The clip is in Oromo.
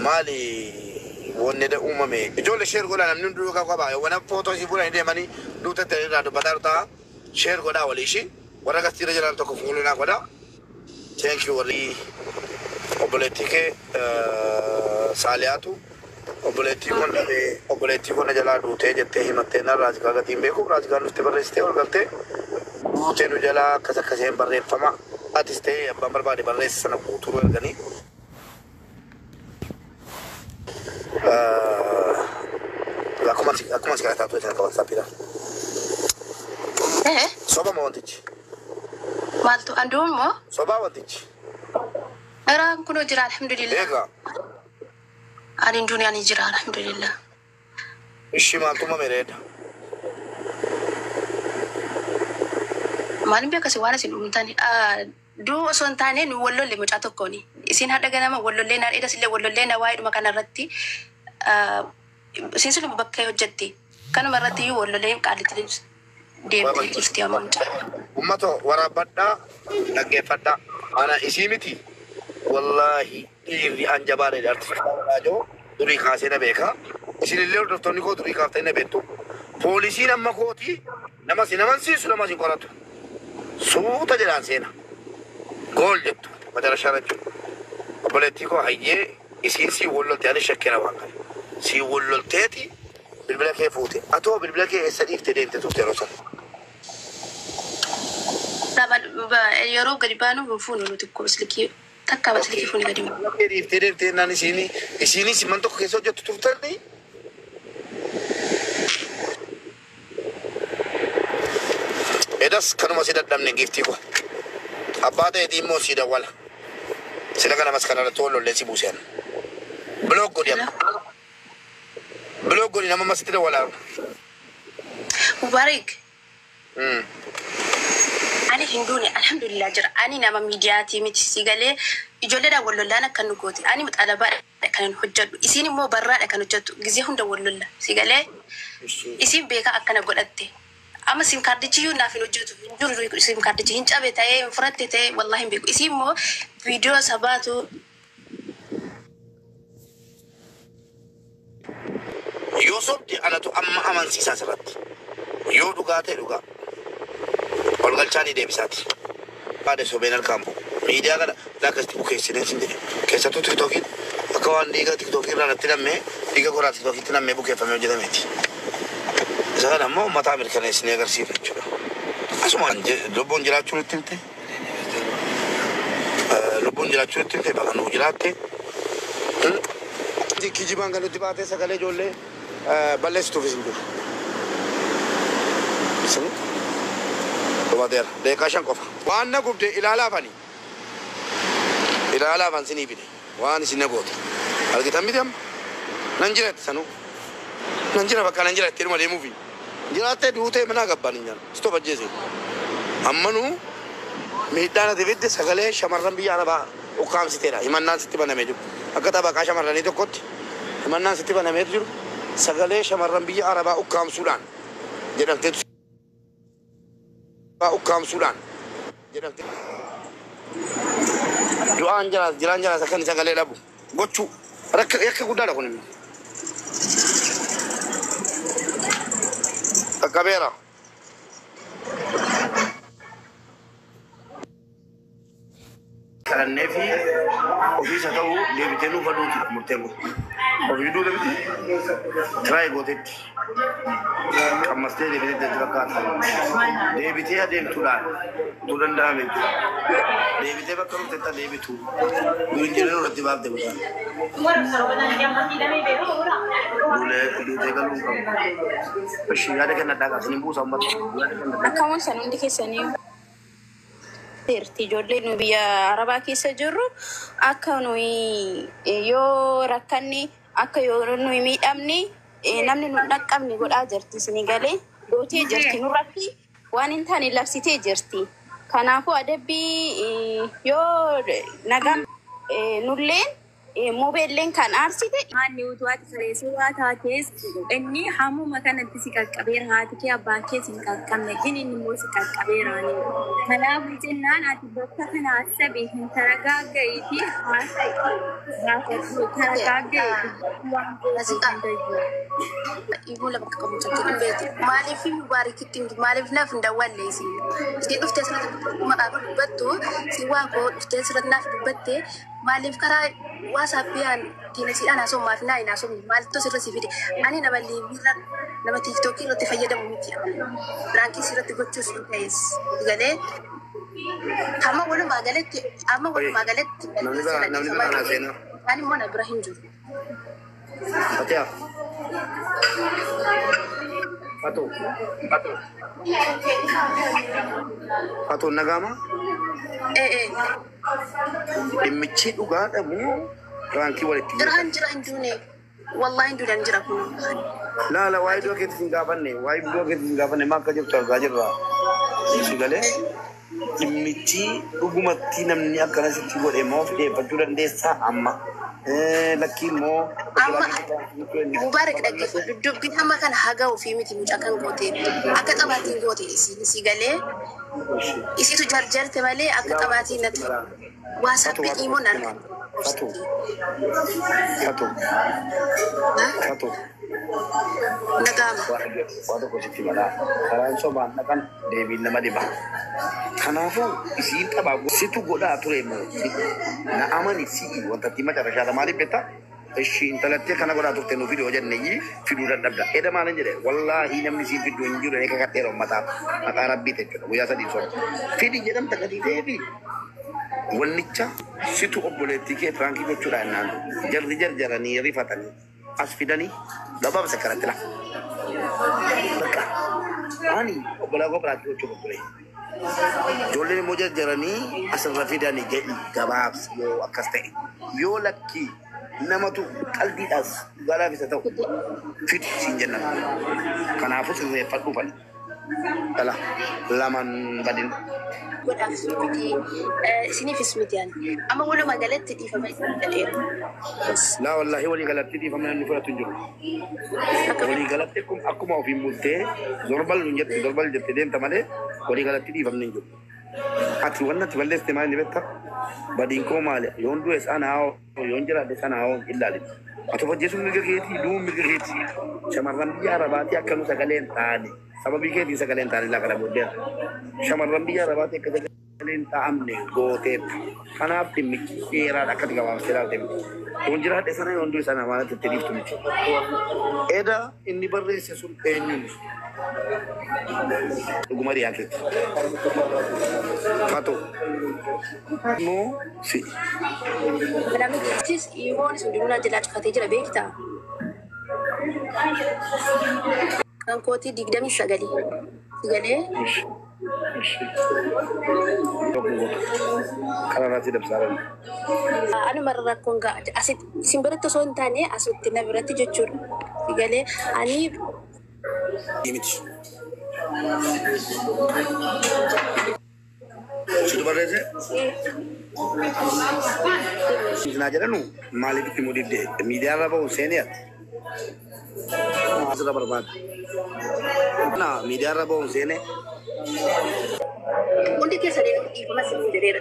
مالي وندا أمامي جول شير قولا نمن ندرو كقبا وانا فوتو سيبولا إندي ماني دوتا ترينا دو بدارتا شير قولا وليشي ورا كستير جلال تكفولنا قولا thank you ولي oboleetike saaliyaatu oboleettii kun jalaa duutee jettee himattee na raajgaa gatiin beeku raajgaan nutti barreessitee ol galtee duutee nu jalaa akkas akkaseen barreeffama atis ta'ee abbaan barbaade barreessa sana guutuu erganii akkuma si kadhataa ture sana qaban saaphiidhaan. Soba ma wantichi? Maaltu anduun moo? Sobaa wantichi? Eraan kunoo jira alhamdulillah. Eegaa. Ani duniyaan ni jira alhamdulillah. Ishii maaltuma mereeda? Maalin beekasi waan isin dhumtani. Duu osoo hin taane nu wallollee mucaa tokkooni. Isin hadha ganama wallollee na dheedas illee wallollee na waa'ee dhuma kanarratti isin sun bakka hojjetti. Kanuma irratti iyyuu wallolleen qaalitti deemtee jirti amma mucaa. Ummato waraabadhaa dhaggeeffadhaa. Ana isii miti. Wallahi dhiirri anjabaadha artificial durii kaasee na beeka. Isinillee hordoftoonni koo durii kaaftee na beektu. Poolisiin amma kooti nama si namansiisu nama si qoratu. Suuta jedhaan seena. Gool jettu madarashaa jechuudha. Obboleettii koo hayyee isiin si walloltee ani shakkira waan kana. Si wallolteeti bilbila kee fuute. Atoo bilbila kee eessa dhiiftee deemte turte yeroo sana. Yeroo gadi baanu hin fuunu nuti ko islikii takka baslikii fuuni gadi baanu. Dhiiftee deemtee naan isiinii simman tokko keessa hojjettu turtanii. Edas kanuma si dadhabne giftii ko. Abbaa ta'eetii immoo si dawwala. Sila kana maskanarra tollollee si buuseera. Biloog godhi amma. Biloog godhi nama masitti dawwalaa. Mubarak. Ani hinduuni alhamdulillah jira. Ani nama miidiyaati miti sigalee ijoolleedhaan wallollaan akka nu gooti. Ani maxalabaadha kan hojjedhu. Isin immoo barraadha kan hojjettu. Gizee hunda wallolla. Sigalee isin beekaa akkana godhatte. Amma sim kaardichi iyyuu naaf hin hojjetu. Jiru sim kaardichi hin cabe ta'ee hin fudhatte ta'ee wallahi hin beeku. Isin immoo viidiyoo sabaatu yoo sobdi anatu amma amansiisaa sirratti. Yoo dhugaa ta'e dhugaa. Ol galchaanii deebisaati. Baade sobeen halkaambu. Miidiyaa kana lakkasti bukeessinee sin jedhe. Keessattuu tiktookiin akka waan dhiiga tiktookii irraa natti nammee dhiiga goraa tiktookiitti nammee bukeeffamee hojjetameeti. Isa kana ammoo mataa mirkaneessinee agarsiifa jechuudha. Asuma lubbuun jiraachuu nutti himte. Lubbuun jiraachuu nutti himte bakka nuu jiraatte. Kijibaan kan nutti baatee sagalee ijoollee balleessituufis hin jiru. Wadeera deekaa shan qofa. Waan na gubde ilaalaafani. Ilaalaafan sinii fide. Waan isin na goote. Argitan miti amma. Nan jiratti sanuu. Nan jira bakka nan jiratti ilma deemuufi. Jiraattee duutee mana gabbaan hin nyaannu. Sitoo bajjeese. Ammanuu miidhaan ati fidde sagalee shamarran biyya arabaa ukkaamsiteedha. Himannaan sitti banamee jiru. Akka taphaa shamarranii tokkotti himannaan sitti banamee jiru. Sagalee shamarran biyya arabaa ukkaamsuudhaan jedhamteetu. Ukkaamsuudhaan jedhamte. Du'aan jiraan jiraas akkan sagalee dhabu gochuu yakka guddaadha kun immoo. Qaqqabeera. Karannee fi ofiisa ta'uu deebitee nuuf aduuti murteen kun. Ofii duu deebitee tiraayii gootetti. Qammastee deebitee itti fakkaata. Deebitee adeemtuudhaan utuu danda'ame jechuudha. Deebitee bakka murteetta deebitu. Nu injineeroo irratti baafte butaa. Duutee galuu hin qabu. Ishii yaada kennadhaa qabu. Isin buusa ummata. Akkamiin san hundi keessanii ijoollee nu biyya arabaa keessa jirru akka nuyi yoo rakkanne akka yoo nuyi miidhamne namni nu dhaqqabne godhaa jirti isin galee gootee jirti nurratti waan hin taane labsitee jirti. Kanaafuu adabbii yoo nagaan nulleen موبايلين كان أرسيدي هاني وتوات فريسوات هاتيس إني حمو مكان تسيك الكبير هاتك يا باكيس إنك كم نجيني نموسك الكبير هاني كلا بجنان أتبقى هنا السبي هن ترقا جيتي هاسي ترقا جيتي يقول لك كم تجيب بيتي مالي في مبارك تيجي مالي في ناف ندوال ليسي كده افتسرت ما أقول بدو سواكو افتسرت ناف بدي مالي في كراي واسابيان تينسي أنا سوم ما في ناي ناسوم مالي تصير رسيفيدي أنا نبالي ميرا نما تيك توكي رتي فيدا ممتي رانكي سيرتي قطوس إنتايس قالي أما ولو ما قالت نمني بقى ناسينا أنا مو إبراهيم جو فتيا Fatu nagama? Imichi ugada mu ranki waliti. Jira indune. Wallahi indu dan jira kun. La wai do ke tingaban ne. Wai do ke tingaban ne makka jibta gajira. Sigale. Imichi ugumatti namni akana sitti gode mo fe baturan desa amma. Lakin mo Mubarak dagge dubbi amma kan haga fi miti mu akan gote aka qabatin gote si gale isi tu jarjarte male aka qabatin nat whatsapp imo narka Fatu nagama wado ko sitti mala karan so ban nakan debi nama diba kanafu isi taba situ goda ture mo na amani si wanta timata rashada mali beta eshi intalatti kana goda turte no video janne yi fidu dabda eda malan jede wallahi namni si video njuro ne ka tero mata aka rabbi te ko ya sadi so fidi jedam takati debi wannicha situ obboleti ke franki ko chura nan jarjarani rifatani asfidani dabab sakaratla baka ani obbola ko prati ko chura jolle mo jarjarani asal rafidani ge gabab yo akaste yo lakki namatu qalbi das gala bisa taw fit sinjana kana fu se fadu fal ala laman badin goda fiti sini fi smitian amma wala magalat ti fa mai لا والله ولي غلطتي فمن النفرة تنجر ولي غلطتكم أكما في ملتة زربال جت دين تمالي ولي غلطتي فمن نجر أتي وانا تبلغ استماع نبتة بدين كومالي يوندو إسانا هاو يونجرا دسانا هاو إلا لي أتوفى جيسو ملغيتي دوم ملغيتي شمران بيا رباتي أكنو سكالين تاني سببي كيتي سكالين تاني لا كلا بودير شمران بيا رباتي كذلك taamne gooteet kanaaf dhimmichi dheeraadha akkati gabaabseedhaa deemu yoon jiraadhe sana yoon du'e sana waan itti dhiiftu miti eda inni barreesse sun eenyuun dhuguma dhiyaateetti haa ta'u immoo si Namichis iwoon sun duruna jala cufatee jira beektaa kan kootii 29 galee karena nasi dah besar. Anu marah kau enggak asyik simberat tu sontanya asyik tina berarti jujur. Tigale ani image. Sudah berada je? Sini aja nu malik itu mudi deh. Media apa usahanya? Sudah berbat. Nah media apa usahanya? undi ke sare di masih dari